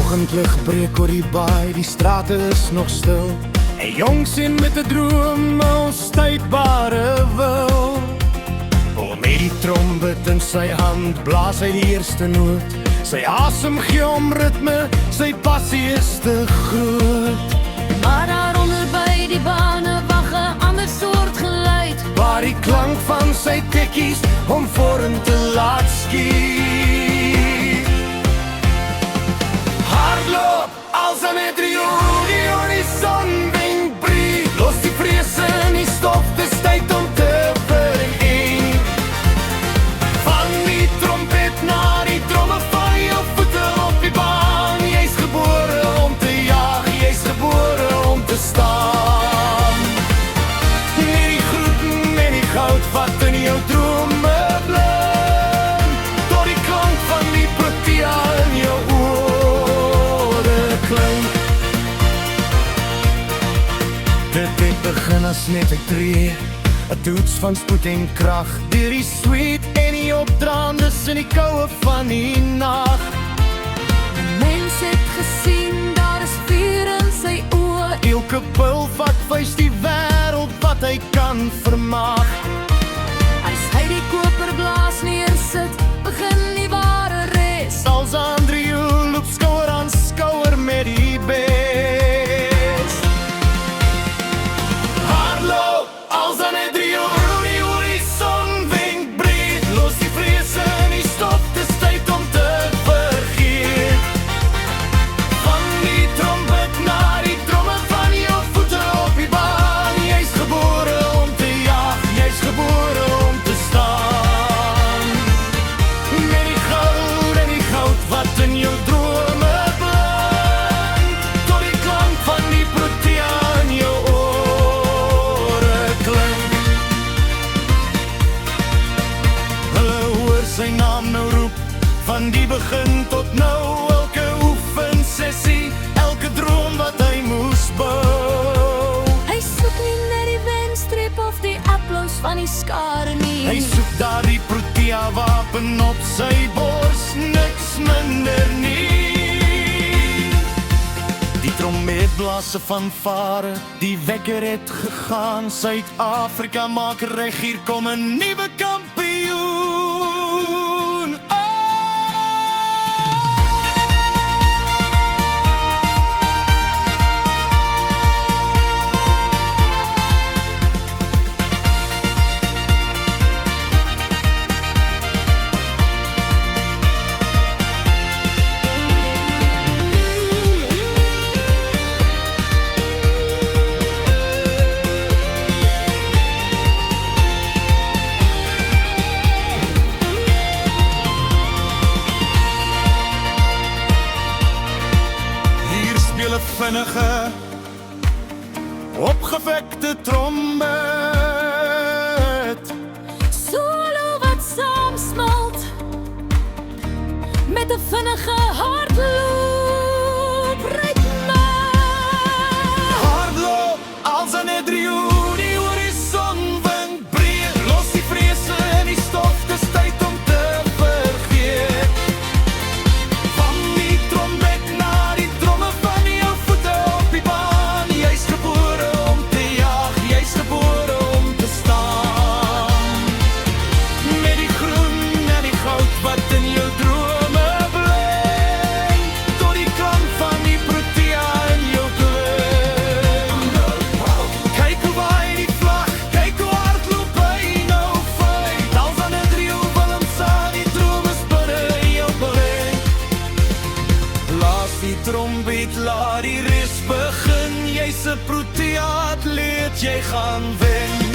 Oggendlig breek oor die baai, die strate is nog stil. 'n Jong sien met 'n droom, onstuitbare wil. Met die trompet in sy hand blaas hy die eerste noot. Sy asem gee om ritme, sy passie is te groot. Maar daaronder by die bane wag 'n ander soort geluid, waar die klank van sy tikkies hom vorentoe laat skiet. Hardloop als aan 'n trio, die horizon wing breed. Los die vrese in die stof, dis tyd om te vergeen. Van die trompet na die tromme van jou voete op die baan. Jy's gebore om te jaag, jy's gebore om te staan. Met die groeten en die goud wat in jou drome blink, tot die klank van die protea in jou ore klink. Dit het begin as net 'n tree, 'n toets van spoed en krag, deur die sweet en die opdraandes in die koue van die nag. mens het gesien, daar is vuur in sy oë. Elke pil vat vuis die wêreld wat hy kan vermag. As hy die koperblaas neersit, begin die ware res. Als Andrew loop skouer aan skouer met die best. Hardloop als Andrew, die horizon wink breed. Los die vrese in die stof, dis tyd om te vergeet. Van die trompet na die tromme van jou voete op die baan. Jy's gebore om te jaag, jy's gebore om te staan. Met die goud wat in jou drome blink, tot die klank van die protea in jou ore klink. Hulle hoor sy naam nou roep, van die begin tot nou. Elke oefensessie, elke droom wat hy moes bou. Hy soek nie net die wenstreep of die applaus van die skare nie. Hy soek daar die protea wapen op sy bors, niks minder nie. Die trompetblasse van vare, die wekker het gegaan. Suid-Afrika maak reg, hier kom 'n nuwe kampioen. Vinnige, opgewekte trompet. Solo wat saamsmelt met 'n vinnige hardloop ritme. Hardloop als 'n trio, die horizon wink breed. Los die vrese in die stof, dis tyd om te vergeet. Van die trompet na die tromme van jou voete op die baan. Jy's gebore om te jaag, jy's gebore om te staan. Met die groen en die goud wat in jou drome blink, tot die klank van die protea in jou klink. Kyk hoe waai die vlag, kyk hoe hardloop hy nou vyt. Als aan 'n trio van hom staan, die drome spinne in jou blink. Blaas die trompet, laat die res begin. Jy's 'n protea atleet, jy gaan wen.